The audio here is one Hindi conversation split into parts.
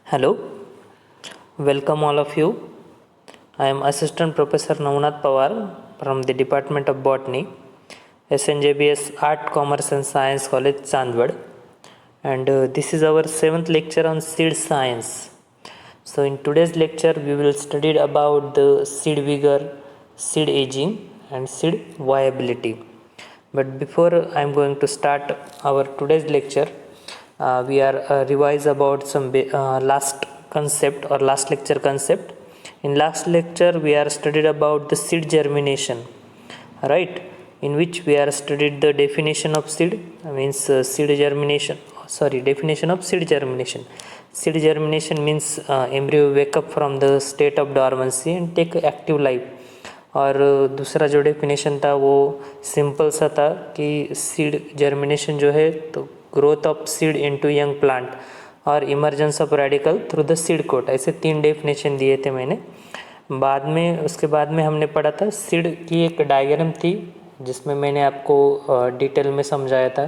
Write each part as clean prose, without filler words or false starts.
Hello, welcome all of you. I am Assistant Professor Navnath Pawar from the Department of Botany, SNJBS Art, Commerce and Science College, Chandwad. And this is our 7th lecture on seed science. So in today's lecture, we will study about the seed vigor, seed aging and seed viability. But before I am going to start our today's lecture, we are revise about some last concept or last lecture concept. In last lecture, we are studied about the seed germination, right? In which we are studied the definition of seed, means seed germination. Sorry, definition of seed germination. Seed germination means embryo wake up from the state of dormancy and take active life. और दूसरा जो डेफिनेशन था वो सिंपल सा था कि सीड जर्मिनेशन जो है तो growth of seed into young plant और emergence of radicle through the seed coat, ऐसे 3 डेफिनेशन दिए थे मैंने। बाद में उसके बाद में हमने पढ़ा था सीड की एक डायग्राम थी जिसमें मैंने आपको डिटेल में समझाया था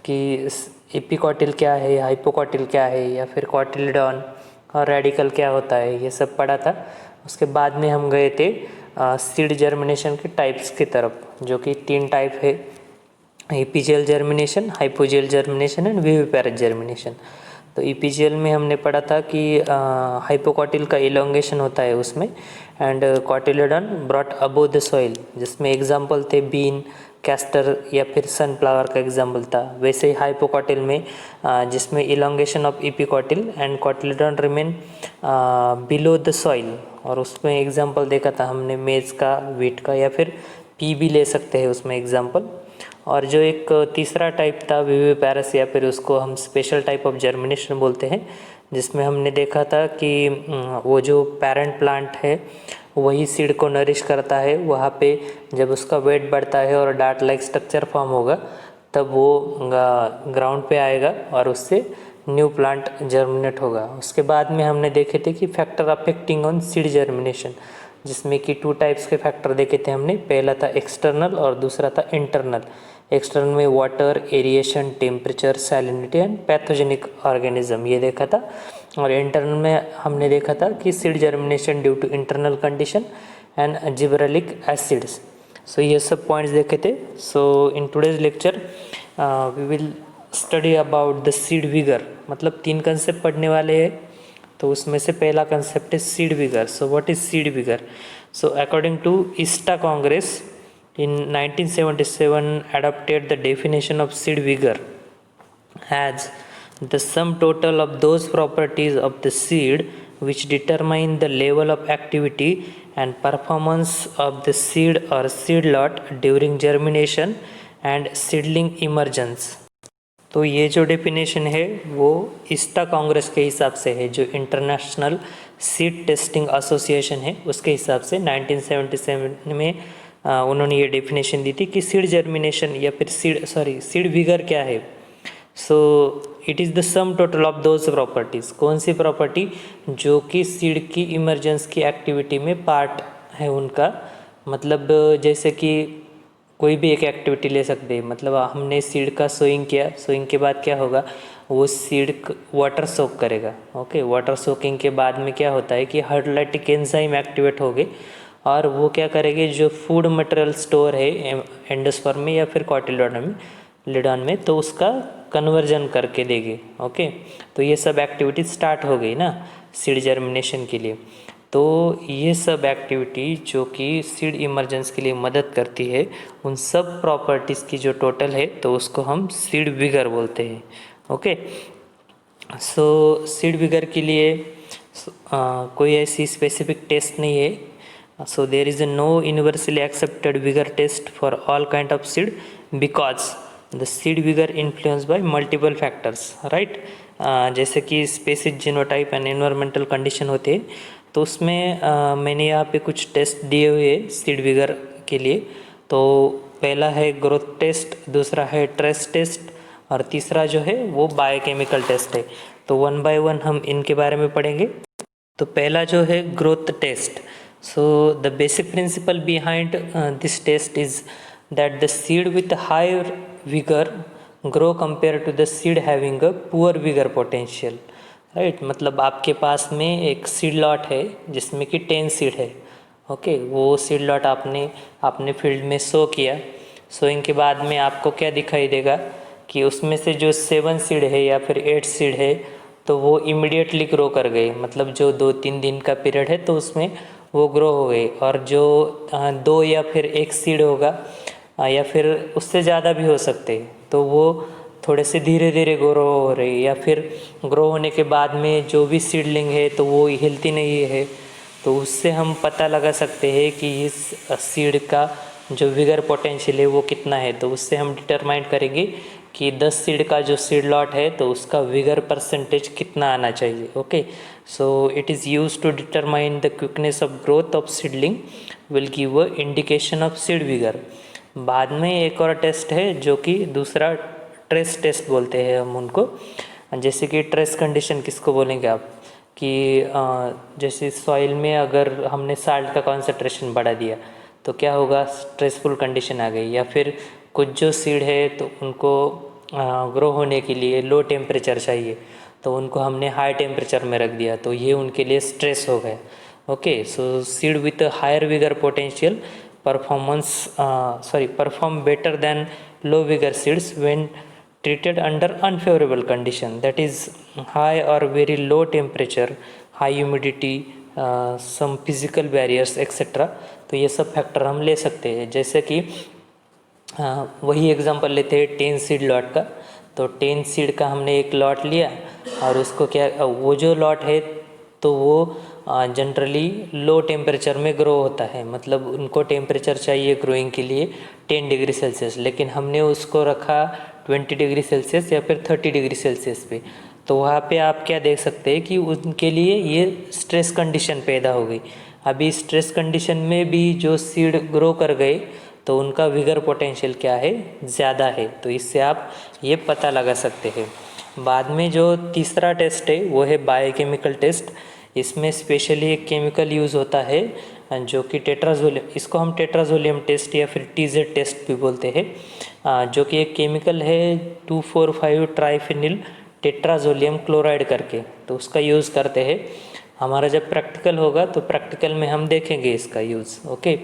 कि एपिकॉटिल क्या है, हाइपोकॉटिल क्या है या फिर कॉटिलडॉन और रेडिकल क्या होता है, ये सब पढ़ा था। उसके बाद में हम गए थे सीड जर्मिनेशन के टाइप्स की तरफ, जो कि 3 टाइप है, epigeal germination, hypogeal germination and viviparous germination. तो एपीजियल में हमने पढ़ा था कि हाइपोकॉटिल का इलोंगेशन होता है उसमें and cotyledon brought above the soil, जिसमें एग्जांपल थे बीन, कैस्टर या फिर सनफ्लावर का एग्जांपल था। वैसे ही हाइपोकॉटिल में जिसमें elongation of epicotyl and cotyledon remain below the soil, और उसमें एग्जांपल देखा था हमने मेज का, वीट का या फिर पी भी ले सकते हैं उसमें एग्जांपल। और जो एक तीसरा टाइप था विविपेरस या फिर उसको हम स्पेशल टाइप ऑफ जर्मिनेशन बोलते हैं, जिसमें हमने देखा था कि वो जो पेरेंट प्लांट है वही सीड को नरिश करता है, वहाँ पे जब उसका वेट बढ़ता है और डार्ट लाइक स्ट्रक्चर फॉर्म होगा तब वो ग्राउंड पे आएगा और उससे न्यू प्लांट जर्मिनेट होगा। उसके बाद में हमने देखे थे कि factor affecting on seed germination, जिसमें कि 2 टाइप्स के फैक्टर देखे थे हमने। पहला था एक्सटर्नल और दूसरा था इंटरनल। एक्सटर्नल में water, aeration, temperature, salinity and pathogenic organism, ये देखा था। और इंटरनल में हमने देखा था कि seed germination due to internal condition and gibberellic acids. So ये सब पॉइंट्स देखे थे। So in today's lecture we will study about the seed vigour, मतलब 3 कंसेप्ट पढ़ने वाले हैं। तो उसमें से पहला कंसेप्ट है seed vigour. So what is seed vigour? So according to ISTA congress in 1977 adopted the definition of seed vigor as the sum total of those properties of the seed which determine the level of activity and performance of the seed or seed lot during germination and seedling emergence। तो ये जो डेफिनेशन है वो ईस्टा कांग्रेस के हिसाब से है, जो इंटरनेशनल सीड टेस्टिंग एसोसिएशन है उसके हिसाब से 1977 में उन्होंने ये डेफिनेशन दी थी कि सीड जर्मिनेशन या फिर सीड विगर क्या है। सो it is the sum total of those properties. कौन सी प्रॉपर्टी? जो कि सीड की इमरजेंस की एक्टिविटी में पार्ट है उनका। मतलब जैसे कि कोई भी एक एक्टिविटी ले सकते हैं, मतलब हमने सीड का सोइंग किया, सोइंग के बाद क्या होगा, वो सीड वाटर सोक करेगा। ओके, वाटर सोकिंग के बाद में क्या होता है कि हाइड्रोलाइटिक एंजाइम एक्टिवेट हो गए और वो क्या करेंगे, जो फूड मटेरियल स्टोर है एंडोस्पर्म में या फिर कॉटिलेडॉन में, तो उसका कन्वर्जन करके देंगे। ओके, तो ये सब एक्टिविटी स्टार्ट हो गई ना सीड जर्मिनेशन के लिए। तो ये सब एक्टिविटी जो कि सीड इमरजेंस के लिए मदद करती है, उन सब प्रॉपर्टीज़ की जो टोटल है तो उसको हम सीड विगर बोलते हैं। ओके, सो सीड विगर के लिए कोई ऐसी स्पेसिफिक टेस्ट नहीं है। So there is no universally accepted vigor test for all kind of seed because the seed vigor influenced by multiple factors, right? जैसे कि species, genotype and environmental condition होते हैं, तो उसमें मैंने यहाँ पे कुछ टेस्ट दिए हुए हैं सीड विगर के लिए। तो पहला है ग्रोथ टेस्ट, दूसरा है ट्रेस टेस्ट और तीसरा जो है वो बायोकेमिकल टेस्ट है। तो 1 by 1 हम इनके बारे में पढ़ेंगे। तो पहला जो है growth test. So the basic principle behind this test is that the seed with higher vigor grow compared to the seed having a poor vigor potential, right. मतलब आपके पास में एक सीड लॉट है जिसमें कि 10 सीड है। ओके, वो सीड लॉट आपने अपने फील्ड में सो किया। सोइंग के बाद में आपको क्या दिखाई देगा कि उसमें से जो 7 सीड है या फिर 8 सीड है तो वो इमिडिएटली ग्रो कर गए। मतलब जो 2-3 दिन का पीरियड है तो उसमें वो ग्रो हो गए। और जो 2 या फिर 1 सीड होगा या फिर उससे ज़्यादा भी हो सकते तो वो थोड़े से धीरे धीरे ग्रो हो रही, या फिर ग्रो होने के बाद में जो भी सीडलिंग है तो वो हिलती नहीं है। तो उससे हम पता लगा सकते हैं कि इस सीड का जो विगर पोटेंशियल है वो कितना है। तो उससे हम डिटरमाइन करेंगे कि 10 सीड का जो सीड लॉट है तो उसका विगर परसेंटेज कितना आना चाहिए। Okay, so it is use to determine the quickness of growth of seedling will give a indication of seed vigour. बाद में एक और टेस्ट है जो कि दूसरा ट्रेस टेस्ट बोलते हैं हम उनको। जैसे कि ट्रेस कंडीशन किसको बोलेंगे आप, कि जैसे सॉइल में अगर हमने साल्ट का कॉन्सेंट्रेशन बढ़ा दिया तो क्या होगा, स्ट्रेसफुल कंडीशन आ गई। या फिर कुछ जो सीड है तो उनको ग्रो होने के लिए लो टेम्परेचर चाहिए तो उनको हमने हाई टेम्परेचर में रख दिया तो ये उनके लिए स्ट्रेस हो गया। Okay, so seed with higher vigour potential perform better than low vigor seeds when treated under unfavorable condition, that is high or very low temperature, high humidity, some physical barriers etc। तो ये सब फैक्टर हम ले सकते हैं। जैसे कि वही एग्जांपल लेते हैं 10 सीड लॉट का। तो 10 सीड का हमने एक लॉट लिया और उसको क्या, वो जो लॉट है तो वो जनरली लो टेम्परेचर में ग्रो होता है। मतलब उनको टेम्परेचर चाहिए ग्रोइंग के लिए 10 डिग्री सेल्सियस, लेकिन हमने उसको रखा 20 डिग्री सेल्सियस या फिर 30 डिग्री सेल्सियस पे। तो वहाँ पे आप क्या देख सकते हैं कि उनके लिए ये स्ट्रेस कंडीशन पैदा हो गई। अभी स्ट्रेस कंडीशन में भी जो सीड ग्रो कर गए तो उनका विगर पोटेंशियल क्या है, ज़्यादा है। तो इससे आप ये पता लगा सकते हैं। बाद में जो तीसरा टेस्ट है वो है बायोकेमिकल टेस्ट। इसमें स्पेशली एक केमिकल यूज़ होता है जो कि टेट्राजोलियम, इसको हम टेट्राजोलियम टेस्ट या फिर टीजेड टेस्ट भी बोलते हैं, जो कि एक केमिकल है 2,4,5 ट्राइफिनिल टेट्राजोलियम क्लोराइड करके। तो उसका यूज़ करते हैं। हमारा जब प्रैक्टिकल होगा तो प्रैक्टिकल में हम देखेंगे इसका यूज़। ओके,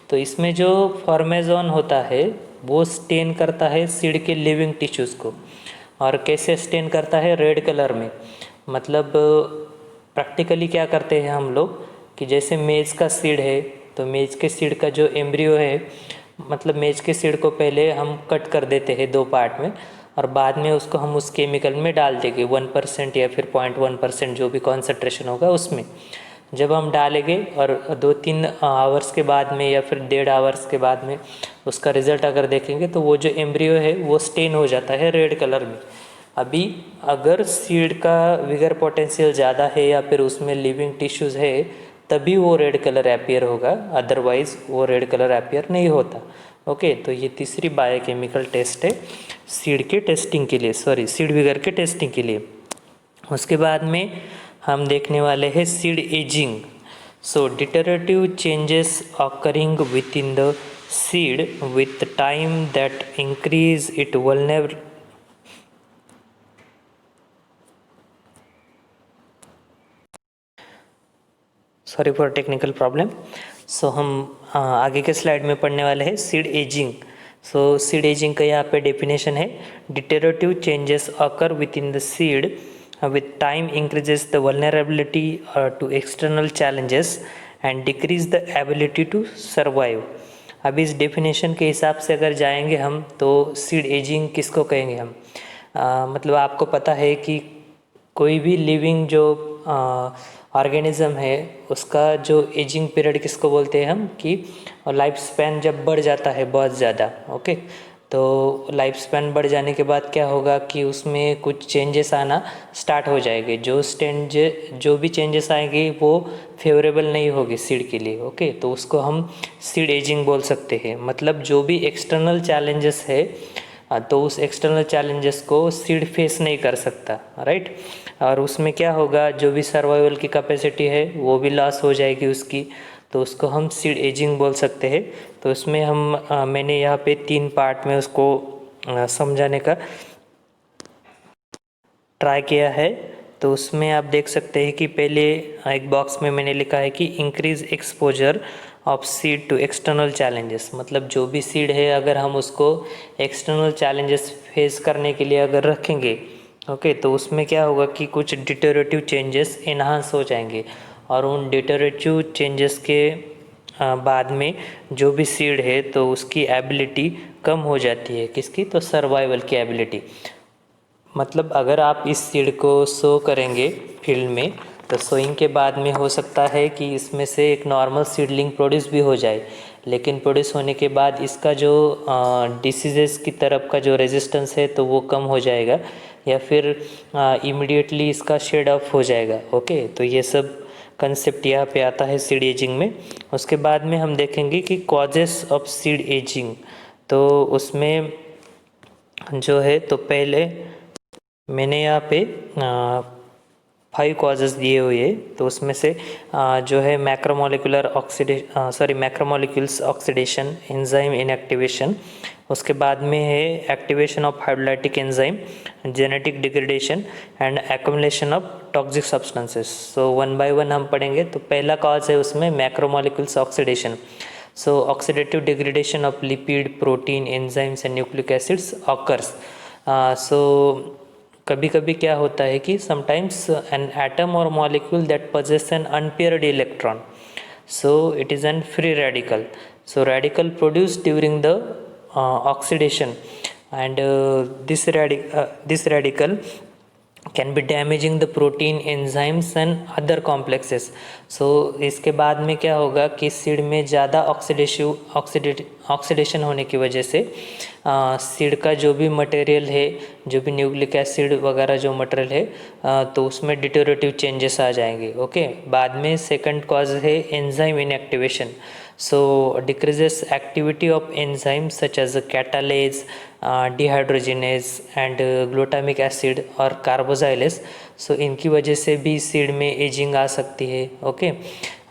तो इसमें जो फॉर्मेजोन होता है वो स्टेन करता है सीड के लिविंग टिश्यूज़ को। और कैसे स्टेन करता है, रेड कलर में। मतलब प्रैक्टिकली क्या करते हैं हम लोग कि जैसे मेज़ का सीड है तो मेज़ के सीड का जो एम्ब्रियो है, मतलब मेज़ के सीड को पहले हम कट कर देते हैं 2 पार्ट में और बाद में उसको हम उस केमिकल में डाल देंगे 1% या फिर 0.1% जो भी कॉन्सेंट्रेशन होगा उसमें। जब हम डालेंगे और 2-3 आवर्स के बाद में या फिर 1.5 आवर्स के बाद में उसका रिज़ल्ट अगर देखेंगे तो वो जो एम्ब्रियो है वो स्टेन हो जाता है रेड कलर में। अभी अगर सीड का विगर पोटेंशियल ज़्यादा है या फिर उसमें लिविंग टिश्यूज़ है तभी वो रेड कलर अपीयर होगा, अदरवाइज़ वो रेड कलर अपीयर नहीं होता। ओके, तो ये तीसरी बायोकेमिकल टेस्ट है सीड के टेस्टिंग के लिए, सीड विगर के टेस्टिंग के लिए। उसके बाद में हम देखने वाले हैं seed ageing. So deteriorative changes occurring within the seed with time that increase it vulnerability. Sorry for technical problem. So हम आगे के स्लाइड में पढ़ने वाले हैं seed ageing. So seed ageing का यहाँ पे डेफिनेशन है, deteriorative changes occur within the seed with time increases the vulnerability to external challenges and decrease the ability to survive। अभी इस डेफिनेशन के हिसाब से अगर जाएंगे हम तो सीड एजिंग किसको कहेंगे हम, मतलब आपको पता है कि कोई भी लिविंग जो ऑर्गेनिज्म है उसका जो एजिंग पीरियड किसको बोलते हैं हम, कि लाइफ स्पैन जब बढ़ जाता है बहुत ज़्यादा। ओके, तो लाइफ स्पैन बढ़ जाने के बाद क्या होगा कि उसमें कुछ चेंजेस आना स्टार्ट हो जाएंगे। जो भी चेंजेस आएंगे वो फेवरेबल नहीं होगी सीड के लिए। ओके, तो उसको हम सीड एजिंग बोल सकते हैं। मतलब जो भी एक्सटर्नल चैलेंजेस है तो उस एक्सटर्नल चैलेंजेस को सीड फेस नहीं कर सकता, राइट। और उसमें क्या होगा, जो भी सर्वाइवल की कैपेसिटी है वो भी लॉस हो जाएगी उसकी, तो उसको हम सीड एजिंग बोल सकते हैं। तो उसमें हम मैंने यहाँ पे 3 पार्ट में उसको समझाने का ट्राई किया है। तो उसमें आप देख सकते हैं कि पहले एक बॉक्स में मैंने लिखा है कि increase exposure of seed to external challenges, मतलब जो भी सीड है अगर हम उसको एक्सटर्नल चैलेंजेस फेस करने के लिए अगर रखेंगे, ओके, तो उसमें क्या होगा कि कुछ डिटोरेटिव चेंजेस इन्हांस हो जाएंगे, और उन डिटोरेटिव चेंजेस के बाद में जो भी सीड है तो उसकी एबिलिटी कम हो जाती है। किसकी? तो सर्वाइवल की एबिलिटी। मतलब अगर आप इस सीड को सो करेंगे फील्ड में, तो सोइंग के बाद में हो सकता है कि इसमें से एक नॉर्मल सीडलिंग प्रोड्यूस भी हो जाए, लेकिन प्रोड्यूस होने के बाद इसका जो डिसीजेस की तरफ का जो रेजिस्टेंस है तो वो कम हो जाएगा, या फिर इमीडिएटली इसका शेड ऑफ हो जाएगा। ओके, तो ये सब कंसेप्ट यहाँ पे आता है सीड एजिंग में। उसके बाद में हम देखेंगे कि कॉजेस ऑफ सीड एजिंग, तो उसमें जो है तो पहले मैंने यहाँ पे 5 कॉजेज़ दिए हुए हैं, तो उसमें से जो है मैक्रोमोलिक्यूल्स ऑक्सीडेशन, एंजाइम इनएक्टिवेशन, उसके बाद में है activation of hydrolytic enzyme, genetic degradation and accumulation of toxic substances. So one by one हम पढ़ेंगे। तो पहला कॉज है उसमें macromolecules oxidation. So oxidative degradation of lipid, protein, enzymes and nucleic acids occurs. So कभी कभी क्या होता है कि समटाइम्स एन एटम और molecule that possess an unpaired electron, so it is an free radical, so radical produced during the oxidation, and this radical can be damaging the protein, enzymes and other complexes. so इसके बाद में क्या होगा कि सीड में ज़्यादा ऑक्सीडेशन होने की वजह से सीड का जो भी मटेरियल है, जो भी न्यूक्लिक एसिड वगैरह जो मटेरियल है तो उसमें डिटोरेटिव चेंजेस आ जाएंगे। ओके, बाद में सेकंड कॉज है enzyme inactivation. so decreases activity of enzymes such as catalase, dehydrogenase and glutamic acid और कार्बोजाइलेस। सो इनकी वजह से भी सीड में एजिंग आ सकती है। ओके,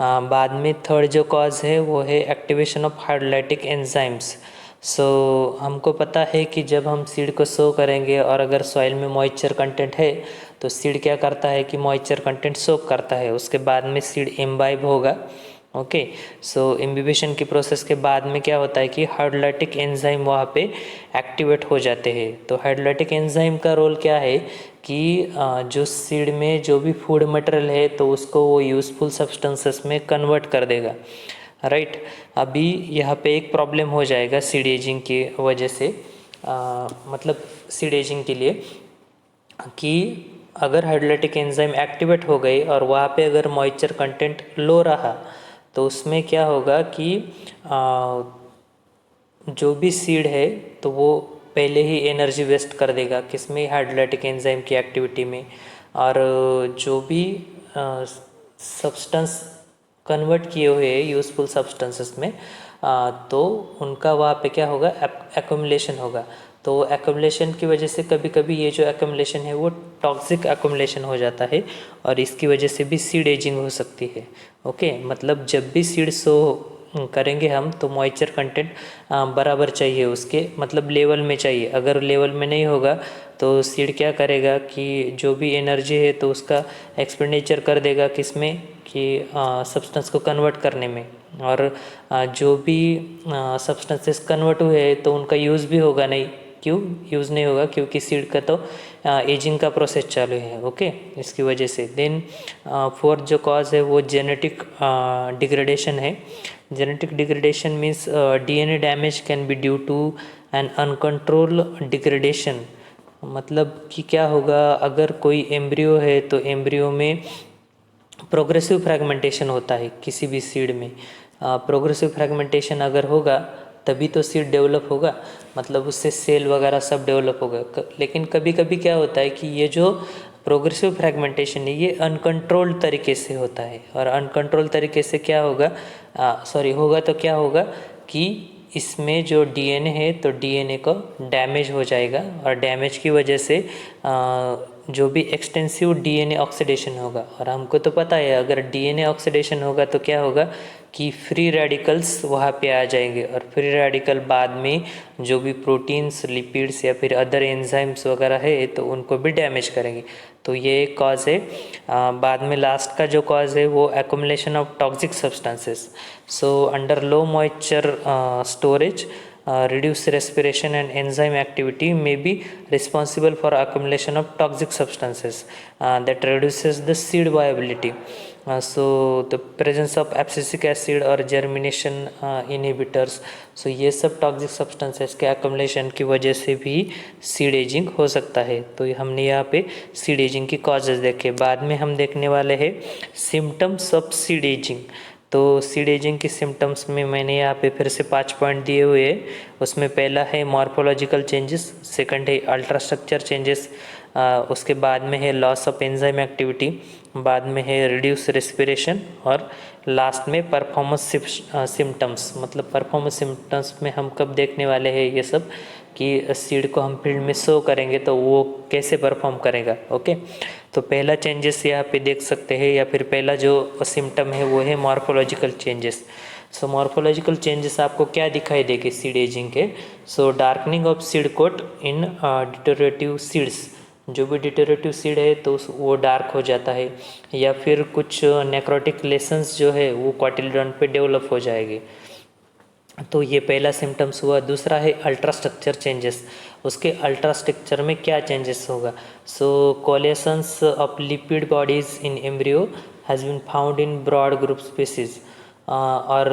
बाद में थर्ड जो कॉज है वो है एक्टिवेशन ऑफ हाइड्रोलाइटिक एंजाइम्स। सो हमको पता है कि जब हम सीड को सो करेंगे और अगर सॉइल में मॉइस्चर कंटेंट है तो सीड क्या करता है कि मॉइस्चर कंटेंट सोक करता है, उसके बाद में सीड इम्बाइब होगा। ओके, सो इम्बिबिशन की प्रोसेस के बाद में क्या होता है कि हाइड्रोलाइटिक एंजाइम वहाँ पे एक्टिवेट हो जाते हैं। तो हाइड्रोलाइटिक एंजाइम का रोल क्या है कि जो सीड में जो भी फूड मटेरियल है तो उसको वो यूज़फुल सब्सटेंसेस में कन्वर्ट कर देगा। राइट, अभी यहाँ पे एक प्रॉब्लम हो जाएगा सीड एजिंग की वजह से, मतलब सीड एजिंग के लिए, कि अगर हाइड्रोलाइटिक एंजाइम एक्टिवेट हो गई और वहाँ पे अगर मॉइस्चर कंटेंट लो रहा तो उसमें क्या होगा कि जो भी सीड है तो वो पहले ही एनर्जी वेस्ट कर देगा किसमें? हाइड्रोलाइटिक एंजाइम की एक्टिविटी में। और जो भी सब्सटेंस कन्वर्ट किए हुए हैं यूज़फुल सब्सटेंसेस में तो उनका वहाँ पे क्या होगा? एक्युमुलेशन होगा। तो एक्युमुलेशन की वजह से कभी कभी ये जो एक्युमुलेशन है वो टॉक्सिक एक्युमुलेशन हो जाता है और इसकी वजह से भी सीड एजिंग हो सकती है। ओके, मतलब जब भी सीड सो करेंगे हम तो मॉइस्चर कंटेंट बराबर चाहिए, उसके मतलब लेवल में चाहिए। अगर लेवल में नहीं होगा तो सीड क्या करेगा कि जो भी एनर्जी है तो उसका एक्सपेंडिचर कर देगा किसमें? कि सब्सटेंस को कन्वर्ट करने में, और जो भी सब्सटेंसेस कन्वर्ट हुए हैं तो उनका यूज़ भी होगा नहीं। क्यों यूज़ नहीं होगा? क्योंकि सीड का तो एजिंग का प्रोसेस चालू है। ओके, इसकी वजह से। देन फोर्थ जो कॉज है वो जेनेटिक डिग्रेडेशन है। Genetic degradation means DNA damage can be due to an uncontrol degradation. मतलब कि क्या होगा, अगर कोई एम्ब्रियो है तो एम्ब्रियो में प्रोग्रेसिव फ्रैगमेंटेशन होता है किसी भी सीड में। प्रोग्रेसिव फ्रैगमेंटेशन अगर होगा तभी तो सीड डेवलप होगा, मतलब उससे सेल वगैरह सब डेवलप होगा। लेकिन कभी कभी क्या होता है कि ये जो प्रोग्रेसिव फ्रैगमेंटेशन है ये अनकंट्रोल्ड तरीके से होता है, और अनकंट्रोल्ड तरीके से क्या होगा, होगा तो क्या होगा कि इसमें जो डीएनए है तो डीएनए को डैमेज हो जाएगा, और डैमेज की वजह से जो भी एक्सटेंसिव डीएनए ऑक्सीडेशन होगा। और हमको तो पता है अगर डीएनए ऑक्सीडेशन होगा तो क्या होगा कि फ्री रेडिकल्स वहाँ पे आ जाएंगे, और फ्री रेडिकल बाद में जो भी प्रोटीन्स, लिपिड्स या फिर अदर एंजाइम्स वगैरह है तो उनको भी डैमेज करेंगे। तो ये एक कॉज है। बाद में लास्ट का जो कॉज है वो accumulation of toxic substances. So under low moisture storage, reduced respiration and enzyme activity may be responsible for accumulation of toxic substances that reduces the seed viability. So the presence of abscisic acid or germination inhibitors, so ये सब toxic substances के accumulation की वजह से भी seed aging हो सकता है। तो हमने यहाँ पे seed aging की causes देखे। बाद में हम देखने वाले हैं symptoms of seed aging। तो सीड एजिंग की सिम्टम्स में मैंने यहाँ पे फिर से 5 पॉइंट दिए हुए हैं। उसमें पहला है मॉर्फोलॉजिकल चेंजेस, सेकंड है अल्ट्रास्ट्रक्चर चेंजेस, उसके बाद में है लॉस ऑफ एंजाइम एक्टिविटी, बाद में है रिड्यूस रेस्पिरेशन, और लास्ट में परफॉर्मेंस सिम्टम्स। मतलब परफॉर्मेंस सिम्टम्स में हम कब देखने वाले हैं ये सब कि सीड को हम फील्ड में शो करेंगे तो वो कैसे परफॉर्म करेगा। ओके, तो पहला चेंजेस यहाँ पे देख सकते हैं, या फिर पहला जो सिम्टम है वो है morphological changes. So morphological changes आपको क्या दिखाई देगी सीड एजिंग के? So darkening of seed coat in deteriorative seeds, जो भी डिटोरेटिव सीड है तो वो डार्क हो जाता है, या फिर कुछ नेक्रोटिक लेसन्स जो है वो कॉटिलडॉन पे डेवलप हो जाएगी। तो ये पहला सिम्टम्स हुआ। दूसरा है अल्ट्रास्ट्रक्चर चेंजेस। उसके अल्ट्रास्ट्रक्चर में क्या चेंजेस होगा? So coalescence of lipid bodies in embryo has been found in broad group species. और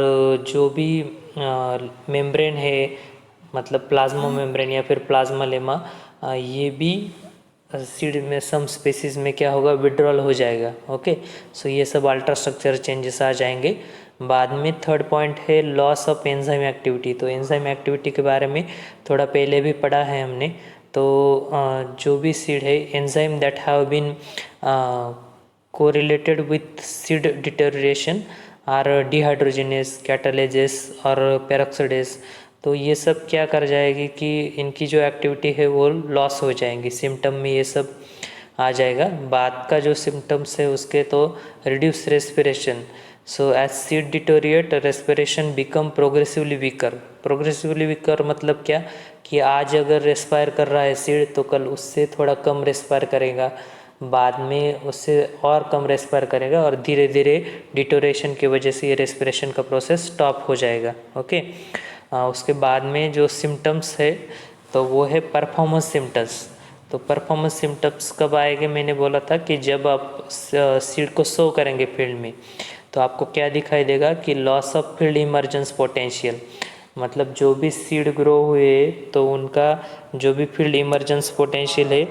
जो भी मेम्ब्रेन है, मतलब प्लाज्मा मेम्ब्रेन या फिर प्लाज्मा लेमा, ये भी सीड में सम स्पीसीज में क्या होगा, विड्रॉल हो जाएगा। ओके, सो ये सब अल्ट्रास्ट्रक्चर चेंजेस आ जाएंगे। बाद में थर्ड पॉइंट है लॉस ऑफ एंजाइम एक्टिविटी। तो एंजाइम एक्टिविटी के बारे में थोड़ा पहले भी पढ़ा है हमने। तो जो भी सीड है, enzyme that have been correlated with seed deterioration are dehydrogenase, catalases और पेरोक्साइडेस। तो ये सब क्या कर जाएगी कि इनकी जो एक्टिविटी है वो लॉस हो जाएंगी। सिम्टम में ये सब आ जाएगा। बाद का जो सिम्टम्स है उसके तो reduce respiration. So as seed deteriorate respiration become progressively weaker. Progressively weaker मतलब क्या कि आज अगर रेस्पायर कर रहा है सीड तो कल उससे थोड़ा कम रेस्पायर करेगा, बाद में उससे और कम रेस्पायर करेगा, और धीरे धीरे डिटोरेशन की वजह से ये रेस्पिरेशन का प्रोसेस स्टॉप हो जाएगा। ओके, उसके बाद में जो सिम्टम्स है तो वो है परफॉर्मेंस सिम्टम्स। तो परफॉर्मेंस सिम्टम्स कब आएंगे? मैंने बोला था कि जब आप सीड को शो करेंगे फील्ड में तो आपको क्या दिखाई देगा कि loss of field emergence potential. मतलब जो भी सीड ग्रो हुए तो उनका जो भी फील्ड इमर्जेंस पोटेंशियल है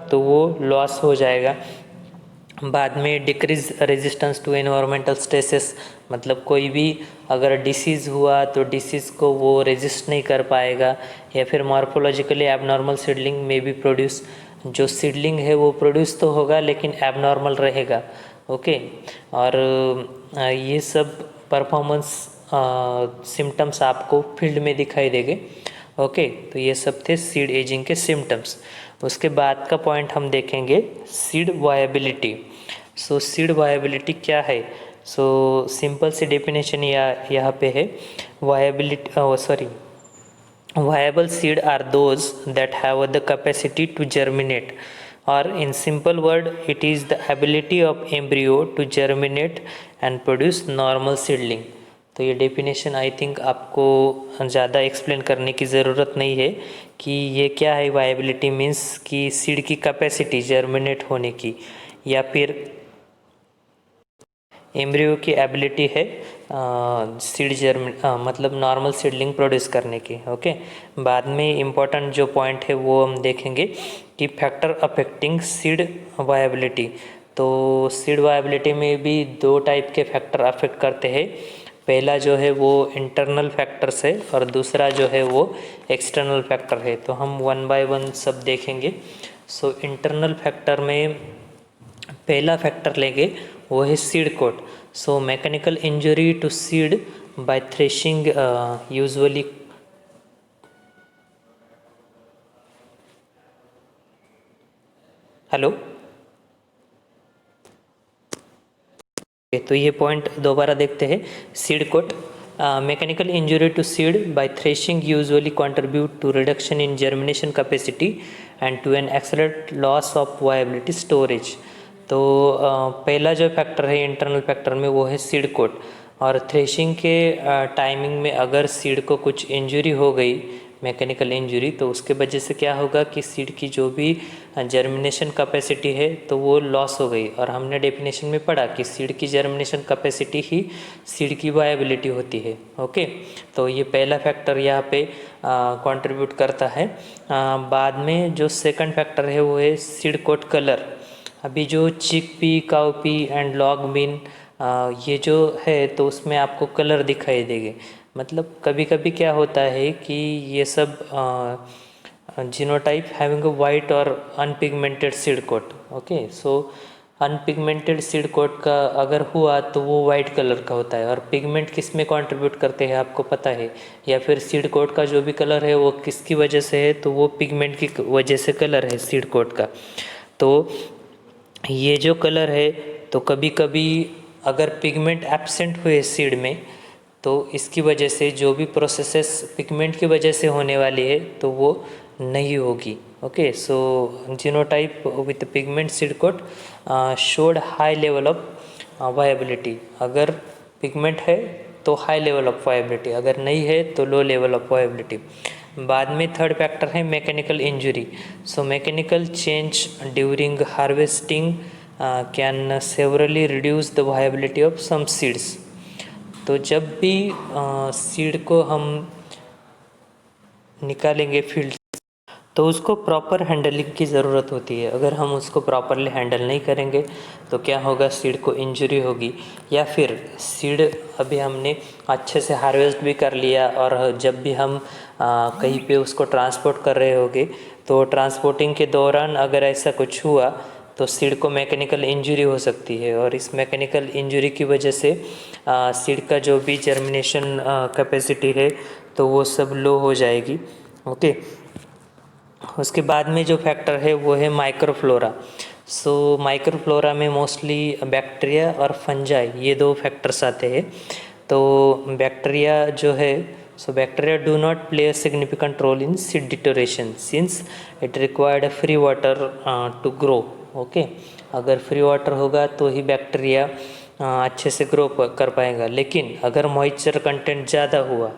तो वो लॉस हो जाएगा। बाद में decrease resistance to environmental stresses, मतलब कोई भी अगर डिसीज़ हुआ तो डिसीज़ को वो रेजिस्ट नहीं कर पाएगा। या फिर मॉर्फोलॉजिकली एबनॉर्मल सीडलिंग में भी प्रोड्यूस, जो सीडलिंग है वो प्रोड्यूस तो होगा लेकिन एबनॉर्मल रहेगा। ओके, और ये सब परफॉर्मेंस सिम्टम्स आपको फील्ड में दिखाई देंगे। ओके, तो ये सब थे सीड एजिंग के सिम्टम्स। उसके बाद का पॉइंट हम देखेंगे सीड वायबिलिटी। सो सीड वायबिलिटी क्या है? सो सिंपल सी डेफिनेशन यहाँ पे है। Viability viable seed are those that have the capacity to germinate, or in simple word it is the ability of embryo to germinate and produce normal seedling। तो ये डेफिनेशन आई थिंक आपको ज़्यादा एक्सप्लेन करने की ज़रूरत नहीं है कि ये क्या है। वायबिलिटी मीन्स कि सीड की कैपेसिटी जर्मिनेट होने की, या फिर एम्ब्रियो की एबिलिटी है सीड मतलब नॉर्मल सीडलिंग प्रोड्यूस करने की। ओके, बाद में इम्पॉर्टेंट जो पॉइंट है वो हम देखेंगे कि फैक्टर अफेक्टिंग सीड वायबिलिटी। तो सीड वायबिलिटी में भी दो टाइप के फैक्टर अफेक्ट करते हैं। पहला जो है वो इंटरनल फैक्टर्स है और दूसरा जो है वो एक्सटर्नल फैक्टर है। तो हम वन बाय वन सब देखेंगे। सो इंटरनल फैक्टर में पहला फैक्टर लेंगे वो है seed coat. So mechanical injury to seed by threshing usually hello, तो ये पॉइंट दोबारा देखते हैं। Seed coat mechanical injury to seed by threshing usually contribute to reduction in germination capacity and to an accelerate loss of viability storage. तो पहला जो फैक्टर है इंटरनल फैक्टर में वो है सीड कोट। और थ्रेशिंग के टाइमिंग में अगर सीड को कुछ इंजरी हो गई, मैकेनिकल इंजरी, तो उसके वजह से क्या होगा कि सीड की जो भी जर्मिनेशन कैपेसिटी है तो वो लॉस हो गई। और हमने डेफिनेशन में पढ़ा कि सीड की जर्मिनेशन कैपेसिटी ही सीड की वायबिलिटी होती है। ओके, तो ये पहला फैक्टर यहाँ पे कंट्रीब्यूट करता है। बाद में जो सेकंड फैक्टर है वो है सीड कोट कलर। अभी जो chickpea, cowpea and long bean ये जो है तो उसमें आपको कलर दिखाई देंगे। मतलब कभी कभी क्या होता है कि ये सब जीनोटाइप हैविंग अ वाइट और अनपिगमेंटेड सीड कोट। ओके, सो अनपिगमेंटेड सीड कोट का अगर हुआ तो वो वाइट कलर का होता है। और पिगमेंट किस में कंट्रीब्यूट करते हैं आपको पता है, या फिर सीड कोट का जो भी कलर है वो किसकी वजह से है, तो वो पिगमेंट की वजह से कलर है सीड कोट का। तो ये जो कलर है तो कभी कभी अगर पिगमेंट एब्सेंट हुए सीड में तो इसकी वजह से जो भी प्रोसेसेस पिगमेंट की वजह से होने वाली है तो वो नहीं होगी। Okay, so genotype with pigment seed coat showed high level of viability. अगर पिगमेंट है तो हाई लेवल ऑफ वायबिलिटी, अगर नहीं है तो लो लेवल ऑफ वायबिलिटी। बाद में थर्ड फैक्टर है mechanical injury. So mechanical change during harvesting can severely reduce the viability of some seeds. तो जब भी सीड को हम निकालेंगे फील्ड तो उसको प्रॉपर हैंडलिंग की ज़रूरत होती है। अगर हम उसको प्रॉपरली हैंडल नहीं करेंगे तो क्या होगा, सीड को इंजरी होगी। या फिर सीड अभी हमने अच्छे से हार्वेस्ट भी कर लिया और जब भी हम कहीं पे उसको ट्रांसपोर्ट कर रहे होंगे तो ट्रांसपोर्टिंग के दौरान अगर ऐसा कुछ हुआ तो सीड को मैकेनिकल इंजरी हो सकती है। और इस मैकेनिकल इंजरी की वजह से सीड का जो भी जर्मिनेशन कैपेसिटी है तो वो सब लो हो जाएगी। ओके, उसके बाद में जो फैक्टर है वो है माइक्रोफ्लोरा। सो माइक्रोफ्लोरा में मोस्टली बैक्टीरिया और फंजाई ये दो फैक्टर्स आते हैं। तो बैक्टीरिया जो है, so bacteria do not play a significant role in seed deterioration since it required free water to grow. Okay, अगर फ्री वाटर होगा तो ही बैक्टीरिया अच्छे से ग्रो कर पाएगा। लेकिन अगर मॉइस्चर कंटेंट ज़्यादा हुआ,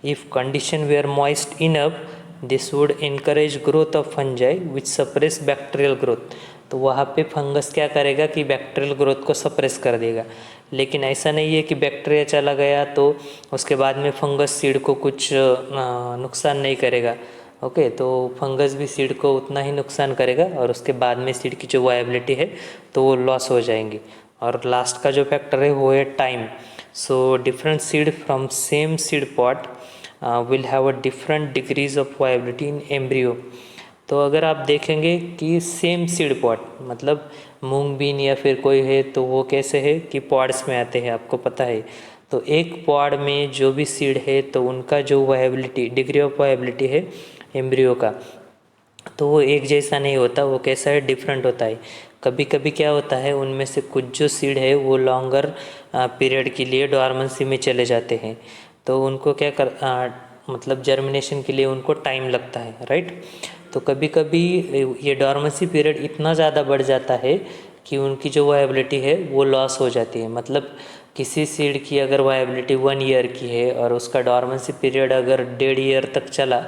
if condition where moist enough, this would encourage growth of fungi which suppress bacterial growth. तो वहाँ पे फंगस क्या करेगा कि बैक्टीरियल ग्रोथ को सप्रेस कर देगा। लेकिन ऐसा नहीं है कि बैक्टीरिया चला गया तो उसके बाद में फंगस सीड को कुछ नुकसान नहीं करेगा। ओके, तो फंगस भी सीड को उतना ही नुकसान करेगा और उसके बाद में सीड की जो वायबिलिटी है तो वो लॉस हो जाएंगी। और लास्ट का जो फैक्टर है वो है time. So different seed from same seed pot will have a different degrees of viability in embryo. तो अगर आप देखेंगे कि सेम सीड पॉट मतलब मूंग बीन या फिर कोई है तो वो कैसे है कि पॉड्स में आते हैं, आपको पता है। तो एक पॉड में जो भी सीड है तो उनका जो वायबिलिटी डिग्री ऑफ वायबिलिटी है एम्ब्रियो का, तो वो एक जैसा नहीं होता, वो कैसा है, डिफरेंट होता है। कभी कभी क्या होता है उनमें से कुछ जो सीड है वो लॉन्गर पीरियड के लिए डॉर्मेंसी में चले जाते हैं। तो उनको क्या मतलब जर्मिनेशन के लिए उनको टाइम लगता है, राइट। तो कभी कभी ये डॉर्मेंसी पीरियड इतना ज़्यादा बढ़ जाता है कि उनकी जो वायबिलिटी है वो लॉस हो जाती है। मतलब किसी सीड की अगर वायबिलिटी 1 ईयर की है और उसका डॉर्मेंसी पीरियड अगर 1.5 ईयर तक चला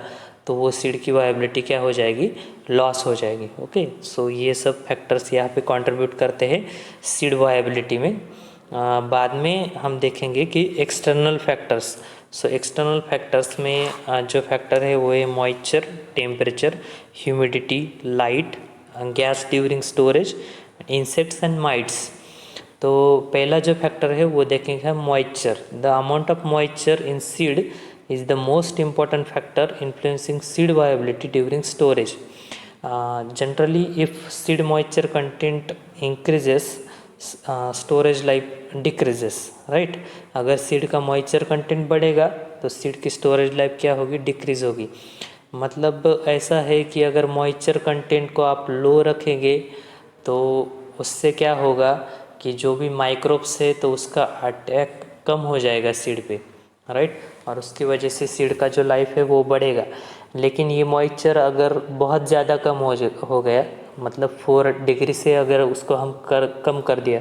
तो वो सीड की वायबिलिटी क्या हो जाएगी, लॉस हो जाएगी। ओके, सो ये सब फैक्टर्स यहाँ पे कंट्रीब्यूट करते हैं सीड वायबिलिटी में। बाद में हम देखेंगे कि external factors. So external factors में जो फैक्टर है वो है moisture, temperature, humidity, light, gas during storage, insects and mites. तो पहला जो फैक्टर है वो देखेंगे हम moisture. The amount of moisture in seed is the most important factor influencing seed viability during storage. Generally, if seed moisture content increases, storage life decreases, right? अगर सीड का मॉइस्चर कंटेंट बढ़ेगा तो सीड की स्टोरेज लाइफ क्या होगी, डिक्रीज होगी। मतलब ऐसा है कि अगर मॉइस्चर कंटेंट को आप लो रखेंगे तो उससे क्या होगा कि जो भी माइक्रोब्स है तो उसका अटैक कम हो जाएगा सीड पे, राइट। और उसकी वजह से सीड का जो लाइफ है वो बढ़ेगा। लेकिन ये मॉइस्चर अगर बहुत ज़्यादा कम हो गया, मतलब 4 डिग्री से अगर उसको हम कम कर दिया,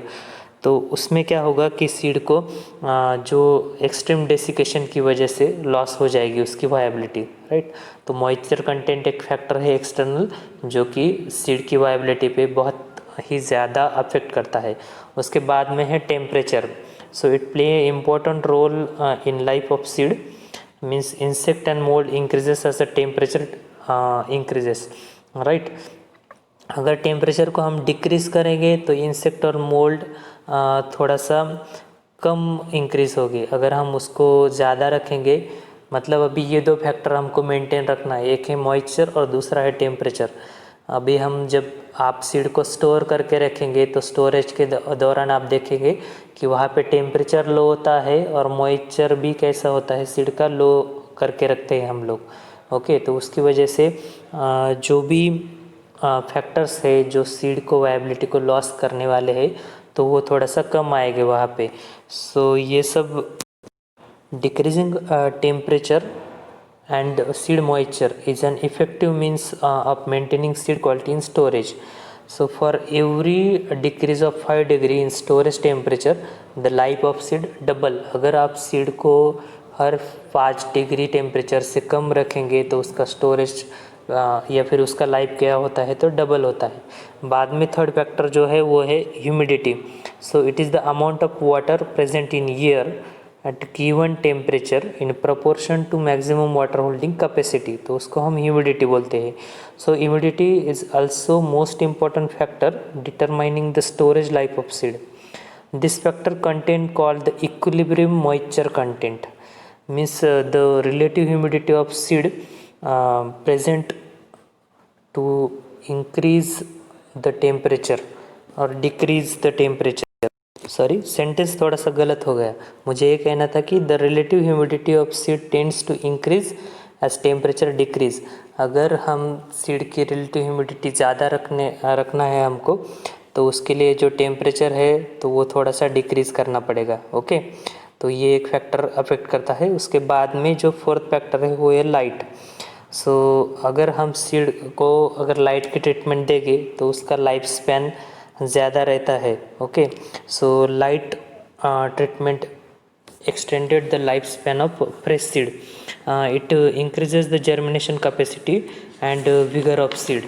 तो उसमें क्या होगा कि सीड को जो एक्सट्रीम डेसिकेशन की वजह से लॉस हो जाएगी उसकी वायबिलिटी, राइट। तो मॉइस्चर कंटेंट एक फैक्टर है एक्सटर्नल, जो कि सीड की वायबिलिटी पे बहुत ही ज़्यादा अफेक्ट करता है। उसके बाद में है temperature. So it play a important role in life of seed, means insect and mould increases as the temperature increases, right. अगर टेम्परेचर को हम डिक्रीज करेंगे तो इंसेक्ट और मोल्ड थोड़ा सा कम इंक्रीज होगी। अगर हम उसको ज़्यादा रखेंगे, मतलब अभी ये 2 फैक्टर हमको मेंटेन रखना है, एक है मॉइस्चर और दूसरा है टेम्परेचर। अभी हम जब आप सीड को स्टोर करके रखेंगे तो स्टोरेज के दौरान आप देखेंगे कि वहाँ पे टेम्परेचर लो होता है और मॉइस्चर भी कैसा होता है, सीड का लो करके रखते हैं हम लोग। ओके, तो उसकी वजह से जो भी फैक्टर्स है जो सीड को वायबिलिटी को लॉस करने वाले हैं, तो वो थोड़ा सा कम आएंगे वहाँ पे। सो ये सब decreasing temperature and seed moisture is an effective means of maintaining seed quality in storage. So for every decrease of 5 degree in storage temperature, the life of seed double. अगर आप सीड को हर 5 डिग्री टेम्परेचर से कम रखेंगे तो उसका स्टोरेज या फिर उसका लाइफ क्या होता है, तो डबल होता है। बाद में थर्ड फैक्टर जो है वो है humidity. So it is the amount of water present in year at given temperature in proportion to maximum water holding capacity, तो उसको हम ह्यूमिडिटी बोलते हैं। So humidity is also most important factor determining the storage life of seed. This factor content called the equilibrium moisture content, means the relative humidity of seed present to increase the temperature और decrease the temperature. Sorry, sentence थोड़ा सा गलत हो गया। मुझे ये कहना था कि the relative humidity of seed tends to increase as temperature decrease. अगर हम सीड की रिलेटिव ह्यूमिडिटी ज़्यादा रखना है हमको, तो उसके लिए जो टेम्परेचर है तो वो थोड़ा सा डिक्रीज़ करना पड़ेगा। ओके, तो ये एक फैक्टर अफेक्ट करता है। उसके बाद में जो फोर्थ फैक्टर है वो है लाइट। सो अगर हम सीड को अगर लाइट की ट्रीटमेंट देंगे तो उसका लाइफ स्पैन ज़्यादा रहता है। Okay, so light treatment extended the lifespan of fresh seed. It increases the germination capacity and vigor of seed.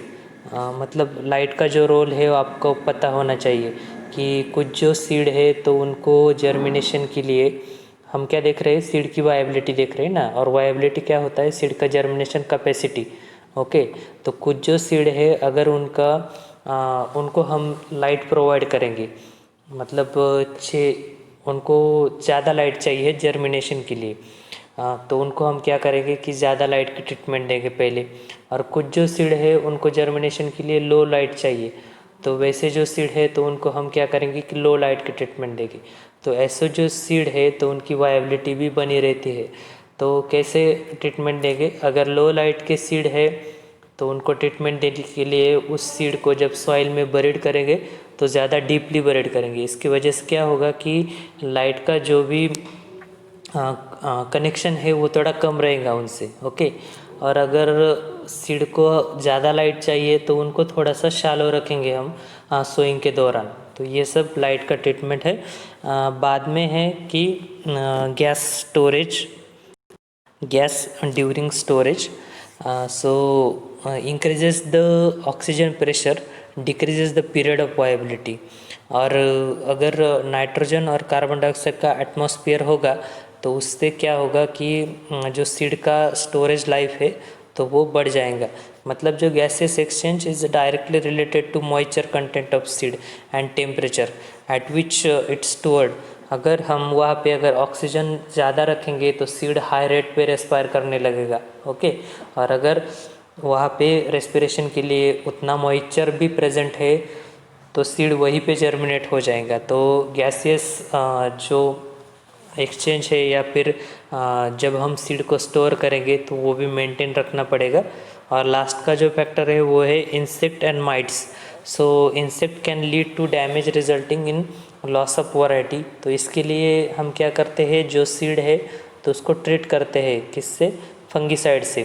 मतलब लाइट का जो रोल है वो आपको पता होना चाहिए कि कुछ जो सीड है तो उनको जर्मिनेशन के लिए हम क्या देख रहे हैं, सीड की वायबिलिटी देख रहे हैं ना। और वायबिलिटी क्या होता है, सीड का जर्मिनेशन कैपेसिटी। ओके, तो कुछ जो सीड है अगर उनको हम लाइट प्रोवाइड करेंगे, मतलब उनको ज़्यादा लाइट चाहिए जर्मिनेशन के लिए, तो उनको हम क्या करेंगे कि ज़्यादा लाइट की ट्रीटमेंट देंगे पहले। और कुछ जो सीड है उनको जर्मिनेशन के लिए लो लाइट चाहिए, तो वैसे जो सीड है तो उनको हम क्या करेंगे कि लो लाइट की ट्रीटमेंट देंगे। तो ऐसे जो सीड है तो उनकी वायबिलिटी भी बनी रहती है। तो कैसे ट्रीटमेंट देंगे, अगर लो लाइट के सीड है तो उनको ट्रीटमेंट देने के लिए उस सीड को जब सॉइल में बरीड करेंगे तो ज़्यादा डीपली बरीड करेंगे। इसकी वजह से क्या होगा कि लाइट का जो भी कनेक्शन है वो थोड़ा कम रहेगा उनसे। ओके, और अगर सीड को ज़्यादा लाइट चाहिए तो उनको थोड़ा सा शैलो रखेंगे हम सोइंग के दौरान। तो ये सब लाइट का ट्रीटमेंट है। बाद में है कि gas during storage. So increases the oxygen pressure, decreases the period of viability। और अगर नाइट्रोजन और कार्बन डाइऑक्साइड का एटमॉस्फेयर होगा तो उससे क्या होगा कि जो सीड का स्टोरेज लाइफ है तो वो बढ़ जाएगा। मतलब जो gases exchange is directly related to moisture content of seed and temperature at which it's stored. अगर हम वहाँ पे अगर ऑक्सीजन ज़्यादा रखेंगे तो सीड हाई रेट पे रेस्पायर करने लगेगा। ओके, और अगर वहाँ पे रेस्पिरेशन के लिए उतना मॉइस्चर भी प्रेजेंट है तो सीड वहीं पे जर्मिनेट हो जाएगा। तो गैसियस जो एक्सचेंज है या फिर जब हम सीड को स्टोर करेंगे तो वो भी मेंटेन रखना पड़ेगा। और लास्ट का जो फैक्टर है वो है insect and mites. So insect can lead to damage resulting in loss of variety. तो इसके लिए हम क्या करते हैं, जो सीड है तो उसको ट्रीट करते हैं किससे, फंगीसाइड से।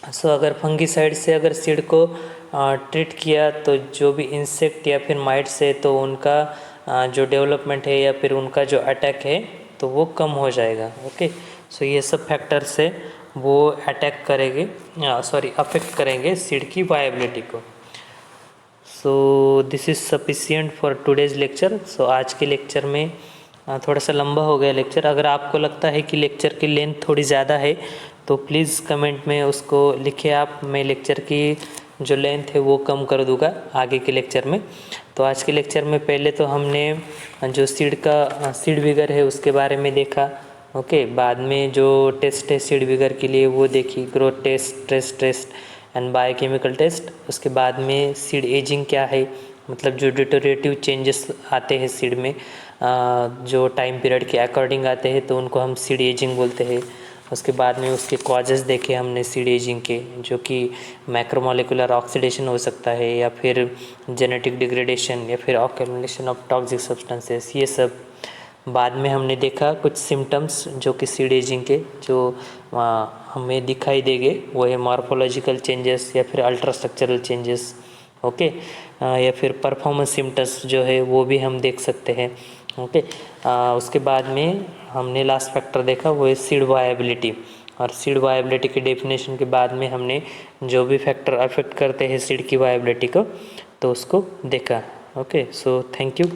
सो अगर फंगीसाइड से अगर सीड को ट्रीट किया तो जो भी इंसेक्ट या फिर माइट्स है तो उनका जो डेवलपमेंट है या फिर उनका जो अटैक है तो वो कम हो जाएगा। ओके, सो ये सब फैक्टर से वो अटैक करेंगे, अफेक्ट करेंगे सीड की वायबिलिटी को। So this is sufficient for today's lecture. So आज के लेक्चर में थोड़ा सा लंबा हो गया लेक्चर। अगर आपको लगता है कि लेक्चर की लेंथ थोड़ी ज़्यादा है तो प्लीज़ कमेंट में उसको लिखिए आप, मैं लेक्चर की जो लेंथ है वो कम कर दूँगा आगे के लेक्चर में। तो आज के लेक्चर में पहले तो हमने जो सीड विगर है उसके बारे में देखा। ओके, बाद में जो टेस्ट है सीड विगर के लिए वो देखी, growth test, stress test and biochemical test. उसके बाद में सीड एजिंग क्या है, मतलब जो डिटोरेटिव चेंजेस आते हैं सीड में जो टाइम पीरियड के अकॉर्डिंग आते हैं तो उनको हम सीड एजिंग बोलते हैं। उसके बाद में उसके कॉजेज़ देखे हमने सीड एजिंग के, जो कि मैक्रोमोलिकुलर ऑक्सीडेशन हो सकता है या फिर जेनेटिक डिग्रेडेशन या फिर अक्यूमुलेशन ऑफ टॉक्सिक सब्सटेंसेस, ये सब। बाद में हमने देखा कुछ सिम्टम्स जो कि सीड एजिंग के जो हमें दिखाई देंगे, वो है मॉर्फोलॉजिकल चेंजेस या फिर अल्ट्रास्ट्रक्चरल चेंजेस। ओके, या फिर परफॉर्मेंस सिम्टम्स जो है वो भी हम देख सकते हैं। ओके, उसके बाद में हमने लास्ट फैक्टर देखा वो है सीड वायबिलिटी, और सीड वायबिलिटी के डेफिनेशन के बाद में हमने जो भी फैक्टर अफेक्ट करते हैं सीड की वायबिलिटी को तो उसको देखा। Okay, so thank you.